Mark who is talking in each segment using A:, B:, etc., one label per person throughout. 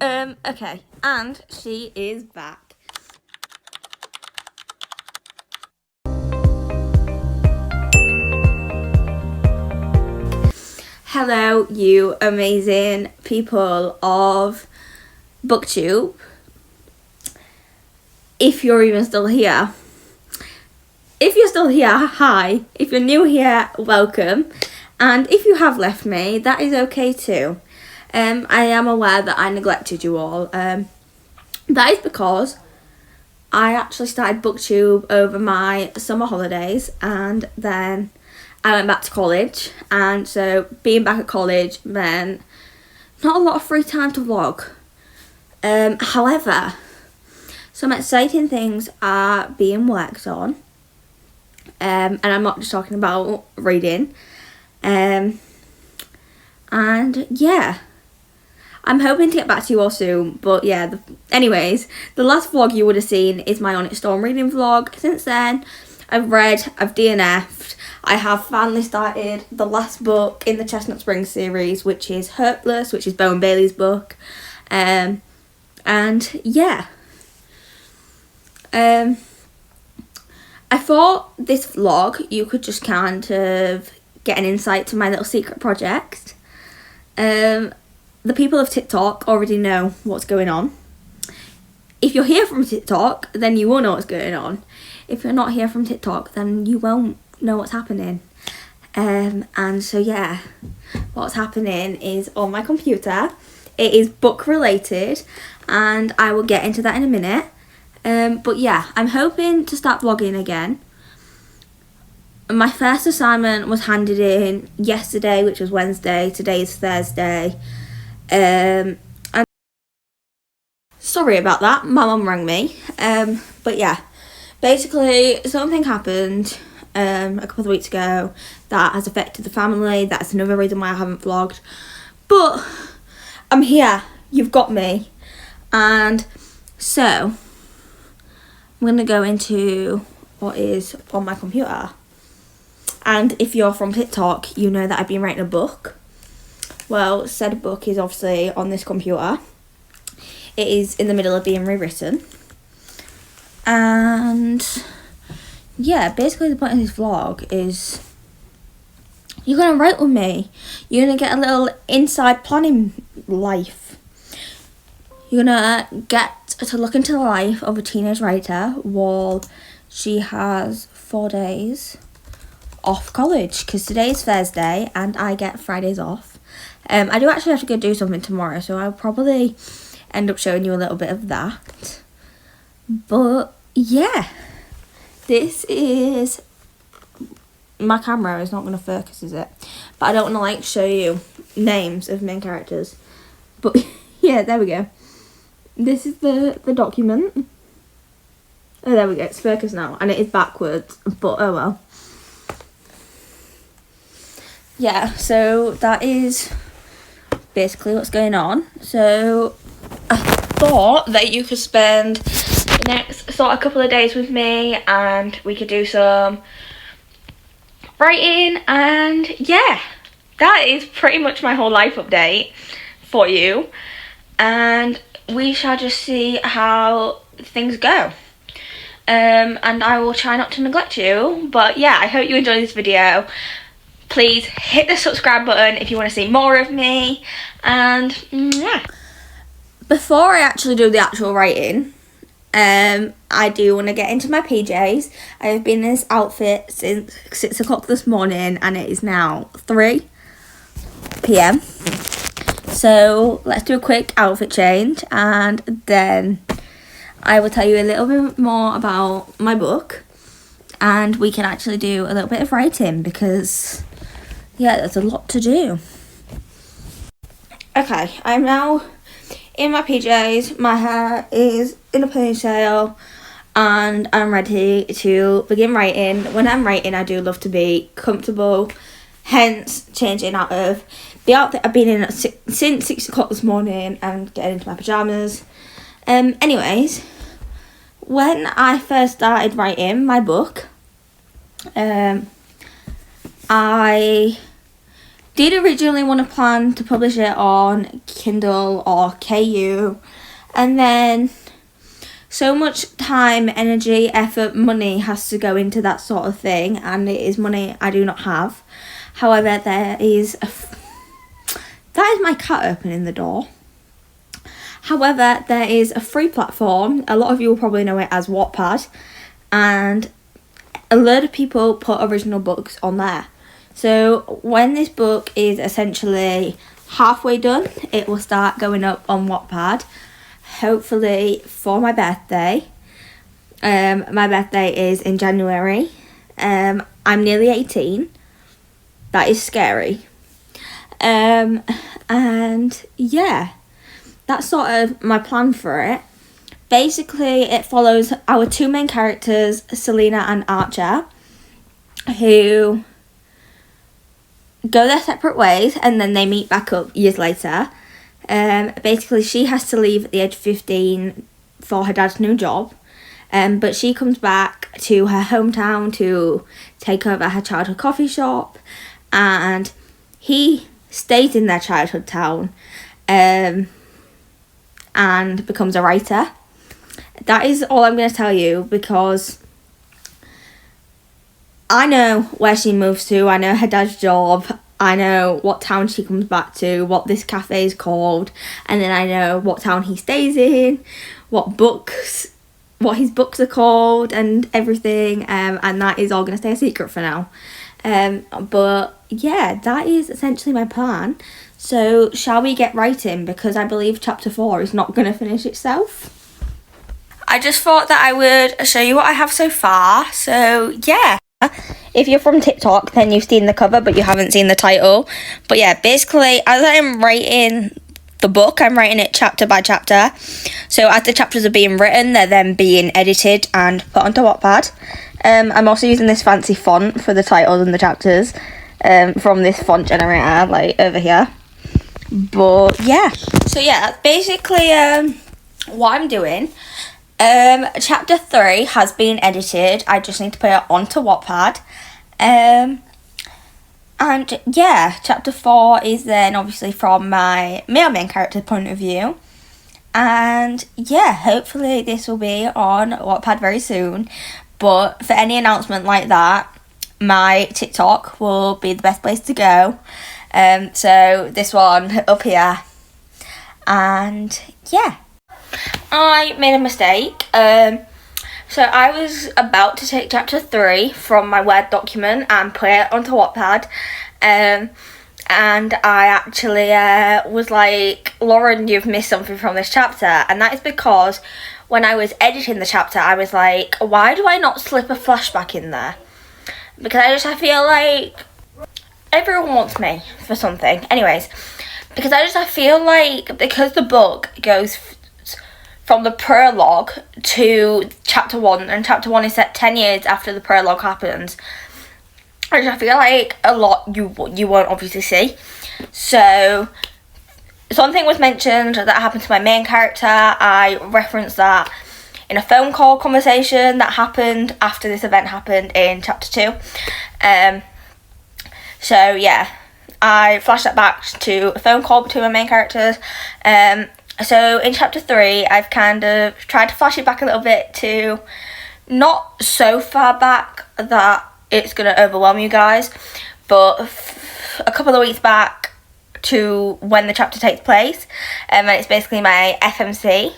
A: Okay, and she is back. Hello, you amazing people of BookTube. If you're even still here. If you're still here, hi. If you're new here, welcome. And if you have left me, that is okay too. I am aware that I neglected you all. That is because I actually started BookTube over my summer holidays, and then I went back to college, and so being back at college meant not a lot of free time to vlog. However, some exciting things are being worked on, and I'm not just talking about reading. And yeah, I'm hoping to get back to you all soon, but yeah, anyways, the last vlog you would have seen is my Onyx Storm reading vlog. Since then, I've DNF'd. I have finally started the last book in the Chestnut Springs series, which is Hopeless, which is Bowen Bailey's book. And yeah. I thought this vlog, you could just kind of get an insight to my little secret project. The people of TikTok already know what's going on. If you're here from TikTok, then you will know what's going on. If you're not here from TikTok, then you won't know what's happening. And so yeah, what's happening is on my computer. It is book related, and I will get into that in a minute. But yeah, I'm hoping to start vlogging again. My first assignment was handed in yesterday, which was Wednesday. Today is Thursday. And sorry about that, my mum rang me. But yeah, basically something happened a couple of weeks ago that has affected the family. That's another reason why I haven't vlogged. But I'm here, you've got me. And so I'm going to go into what is on my computer. And if you're from TikTok, you know that I've been writing a book. Well, said book is obviously on this computer. It is in the middle of being rewritten. And yeah, basically the point of this vlog is you're going to write with me. You're going to get a little inside planning life. You're going to get to look into the life of a teenage writer while she has 4 days off college, because today is Thursday and I get Fridays off. I do actually have to go do something tomorrow, so I'll probably end up showing you a little bit of that. But yeah, this is my camera is not going to focus, is it? But I don't want to like show you names of main characters. But yeah, there we go. This is the document. Oh, there we go. It's focused now, and it is backwards. But oh well. Yeah, so that is basically what's going on. So I thought that you could spend the next sort of couple of days with me, and we could do some writing, and yeah, that is pretty much my whole life update for you, and we shall just see how things go. And I will try not to neglect you, but yeah, I hope you enjoyed this video. Please hit the subscribe button if you want to see more of me, and yeah. Before I actually do the actual writing, I do want to get into my PJs. I have been in this outfit since 6 o'clock this morning, and it is now 3 p.m. So let's do a quick outfit change, and then I will tell you a little bit more about my book, and we can actually do a little bit of writing because yeah, there's a lot to do. Okay, I'm now in my PJs. My hair is in a ponytail, and I'm ready to begin writing. When I'm writing, I do love to be comfortable, hence changing out of the outfit I've been in since 6 o'clock this morning and getting into my pyjamas. Anyways, when I first started writing my book, I did originally want to plan to publish it on Kindle or KU, and then so much time, energy, effort, money has to go into that sort of thing, and it is money I do not have. However, that is my cat opening the door. However, there is a free platform. A lot of you will probably know it as Wattpad, and a lot of people put original books on there. So when this book is essentially halfway done, it will start going up on Wattpad, hopefully for my birthday. My birthday is in January. I'm nearly 18. That is scary. And yeah, that's sort of my plan for it. Basically, it follows our two main characters, Selena and Archer, who go their separate ways and then they meet back up years later. Basically, she has to leave at the age of 15 for her dad's new job, but she comes back to her hometown to take over her childhood coffee shop, and he stays in their childhood town and becomes a writer. That is all I'm going to tell you, because I know where she moves to, I know her dad's job, I know what town she comes back to, what this cafe is called, and then I know what town he stays in, what his books are called and everything, and that is all going to stay a secret for now. But yeah, that is essentially my plan. So shall we get writing, because I believe chapter 4 is not going to finish itself. I just thought that I would show you what I have so far. So yeah, if you're from TikTok, then you've seen the cover but you haven't seen the title. But yeah, basically, as I'm writing the book, I'm writing it chapter by chapter. So as the chapters are being written, they're then being edited and put onto Wattpad. I'm also using this fancy font for the titles and the chapters, from this font generator, like over here. But yeah, so yeah, that's basically what I'm doing. Chapter 3 has been edited. I just need to put it onto Wattpad. And yeah, chapter 4 is then obviously from my main character's point of view. And yeah, hopefully this will be on Wattpad very soon. But for any announcement like that, my TikTok will be the best place to go. So this one up here. And yeah, I made a mistake. So I was about to take chapter 3 from my Word document and put it onto Wattpad. And I actually was like, Lauren, you've missed something from this chapter. And that is because when I was editing the chapter, I was like, why do I not slip a flashback in there? Because I feel like everyone wants me for something. Anyways, because I feel like, because the book goes from the prologue to chapter 1, and chapter 1 is set 10 years after the prologue happens, I feel like a lot you won't obviously see. So something was mentioned that happened to my main character. I referenced that in a phone call conversation that happened after this event happened in chapter 2. So yeah, I flashed that back to a phone call between my main characters. So in chapter 3, I've kind of tried to flash it back a little bit to not so far back that it's going to overwhelm you guys, but a couple of weeks back to when the chapter takes place. And it's basically my FMC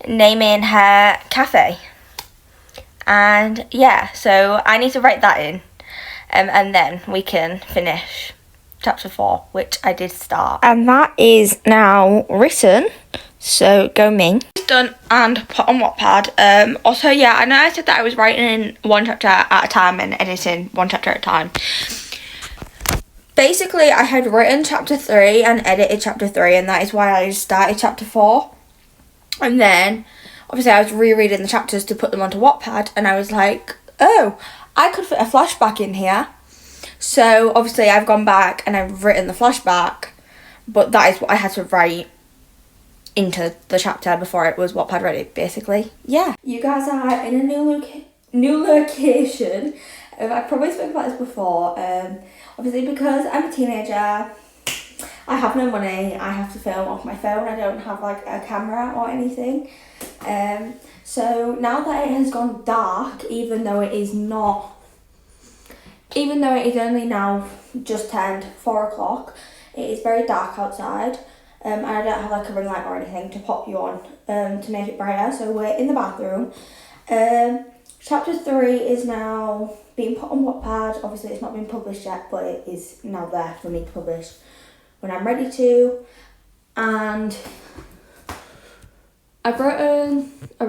A: naming her cafe. And yeah, so I need to write that in, and then we can finish chapter 4, which I did start. And that is now written, so go me. It's done and put on Wattpad. Also, yeah, I know I said that I was writing one chapter at a time and editing one chapter at a time. Basically, I had written chapter 3 and edited chapter 3, and that is why I started chapter 4. And then, obviously, I was rereading the chapters to put them onto Wattpad, and I was like, oh, I could fit a flashback in here. So, obviously, I've gone back and I've written the flashback, but that is what I had to write into the chapter before it was Wattpad ready, basically. Yeah. You guys are in a new location. I've probably spoken about this before. Obviously, because I'm a teenager, I have no money. I have to film off my phone. I don't have like a camera or anything. So now that it has gone dark, even though it is only now just turned 4 o'clock, it is very dark outside. And I don't have like a ring light or anything to pop you on to make it brighter. So we're in the bathroom. Chapter 3 is now being put on Wattpad. Obviously it's not been published yet, but it is now there for me to publish when I'm ready to. And I've written a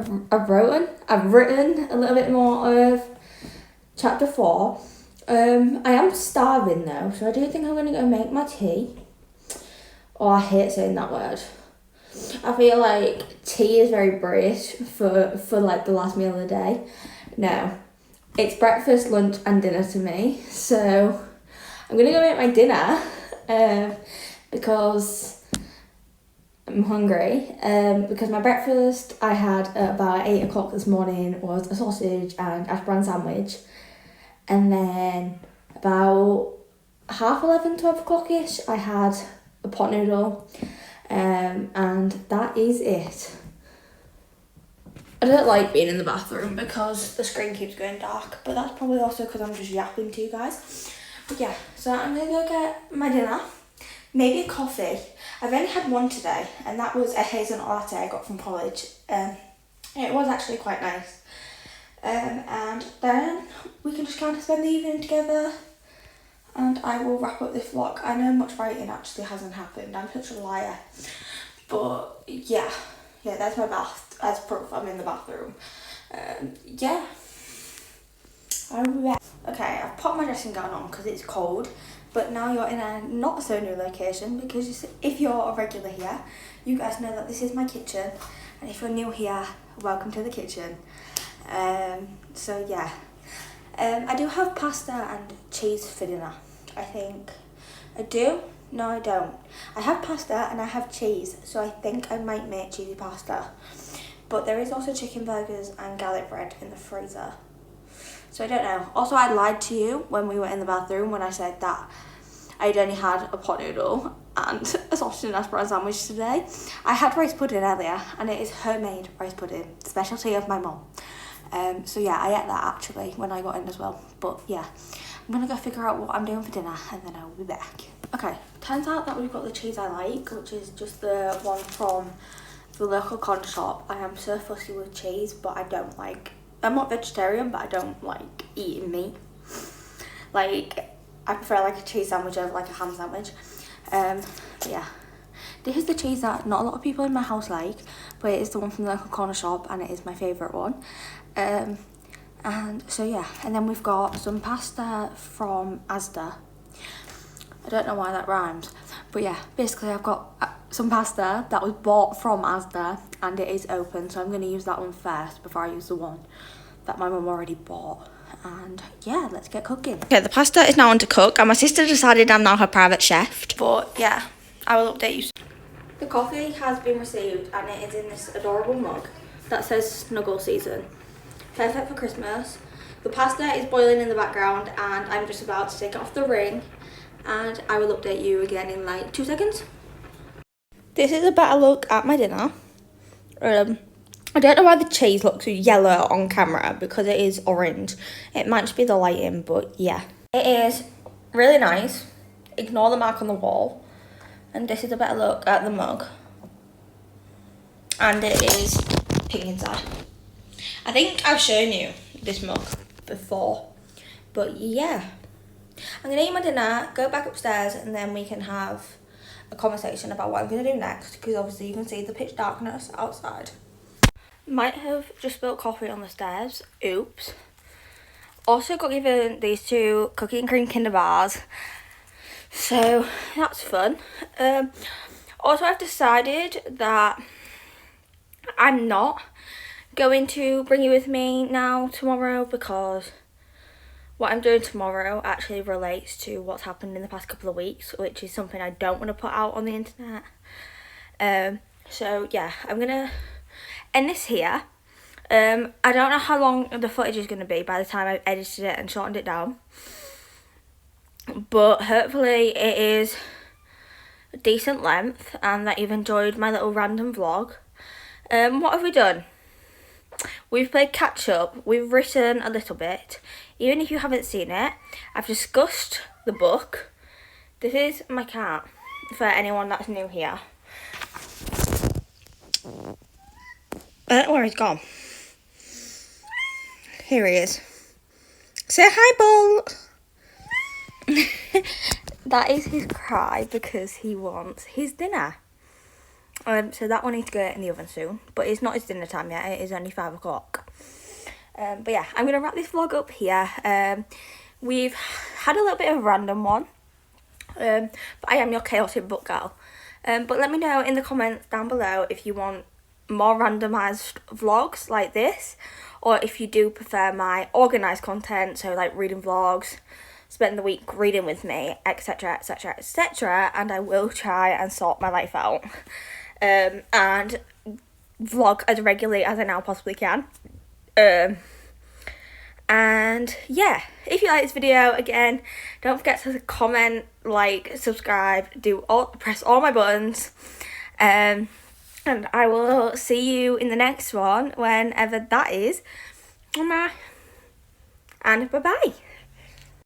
A: little bit more of chapter 4. I am starving though, so I do think I'm gonna go make my tea. Oh, I hate saying that word. I feel like tea is very British for like the last meal of the day. No, it's breakfast, lunch and dinner to me. So I'm gonna go make my dinner because I'm hungry. Because my breakfast I had at about 8 o'clock this morning was a sausage and ash brown sandwich. And then about 11:30, 12 o'clock-ish, I had a pot noodle. And that is it. I don't like being in the bathroom because the screen keeps going dark, but that's probably also because I'm just yapping to you guys. But yeah, so I'm gonna go get my dinner, maybe a coffee. I've only had one today, and that was a hazelnut latte I got from college. It was actually quite nice. And then we can just kind of spend the evening together, and I will wrap up this vlog. I know much writing actually hasn't happened. I'm such a liar. But yeah, there's my bath. As proof, I'm in the bathroom. Yeah. I'll be back. Okay, I've popped my dressing gown on because it's cold, but now you're in a not so new location because if you're a regular here, you guys know that this is my kitchen, and if you're new here, welcome to the kitchen. So yeah. I do have pasta and cheese for dinner, I think. I do? No, I don't. I have pasta and I have cheese, so I think I might make cheesy pasta. But there is also chicken burgers and garlic bread in the freezer. So I don't know. Also, I lied to you when we were in the bathroom when I said that I'd only had a pot noodle and a sausage and ash brown sandwich today. I had rice pudding earlier, and it is homemade rice pudding, specialty of my mum. So yeah, I ate that actually when I got in as well. But yeah, I'm gonna go figure out what I'm doing for dinner and then I'll be back. Okay, turns out that we've got the cheese I like, which is just the one from the local corner shop. I am so fussy with cheese, but I'm not vegetarian, but I don't like eating meat. Like, I prefer like a cheese sandwich over like a ham sandwich. But yeah, this is the cheese that not a lot of people in my house like, but it is the one from the local corner shop and it is my favourite one. And so yeah, and then we've got some pasta from Asda. I don't know why that rhymes, but yeah, basically I've got some pasta that was bought from Asda and it is open, so I'm going to use that one first before I use the one that my mum already bought. And yeah, let's get cooking. Okay, the pasta is now on to cook, and my sister decided I'm now her private chef. But yeah, I will update you. The coffee has been received and it is in this adorable mug that says Snuggle Season. Perfect for Christmas. The pasta is boiling in the background and I'm just about to take it off the ring, and I will update you again in like 2 seconds. This is a better look at my dinner. I don't know why the cheese looks yellow on camera because it is orange. It might just be the lighting, but yeah. It is really nice. Ignore the mark on the wall. And this is a better look at the mug. And it is pink inside. I think I've shown you this mug before. But yeah. I'm going to eat my dinner, go back upstairs, and then we can have a conversation about what I'm going to do next. Because obviously you can see the pitch darkness outside. Might have just spilled coffee on the stairs. Oops. Also got given these 2 cookie and cream Kinder bars. So that's fun. Also, I've decided that I'm not going to bring you with me now tomorrow because what I'm doing tomorrow actually relates to what's happened in the past couple of weeks, which is something I don't want to put out on the internet. So yeah, I'm gonna end this here. I don't know how long the footage is going to be by the time I've edited it and shortened it down. But hopefully it is a decent length and that you've enjoyed my little random vlog. What have we done? We've played catch up, we've written a little bit. Even if you haven't seen it, I've discussed the book. This is my cat, for anyone that's new here. I don't know where he's gone. Here he is. Say hi, Bolt. That is his cry because he wants his dinner. So that one needs to go in the oven soon. But it's not his dinner time yet. It is only 5 o'clock. But yeah, I'm going to wrap this vlog up here. We've had a little bit of a random one. But I am your chaotic book girl. But let me know in the comments down below if you want more randomised vlogs like this. Or if you do prefer my organised content. So like reading vlogs. Spend the week reading with me, etc, etc, etc, and I will try and sort my life out and vlog as regularly as I now possibly can. And yeah, if you like this video, again, don't forget to comment, like, subscribe, press all my buttons, and I will see you in the next one, whenever that is. And bye bye.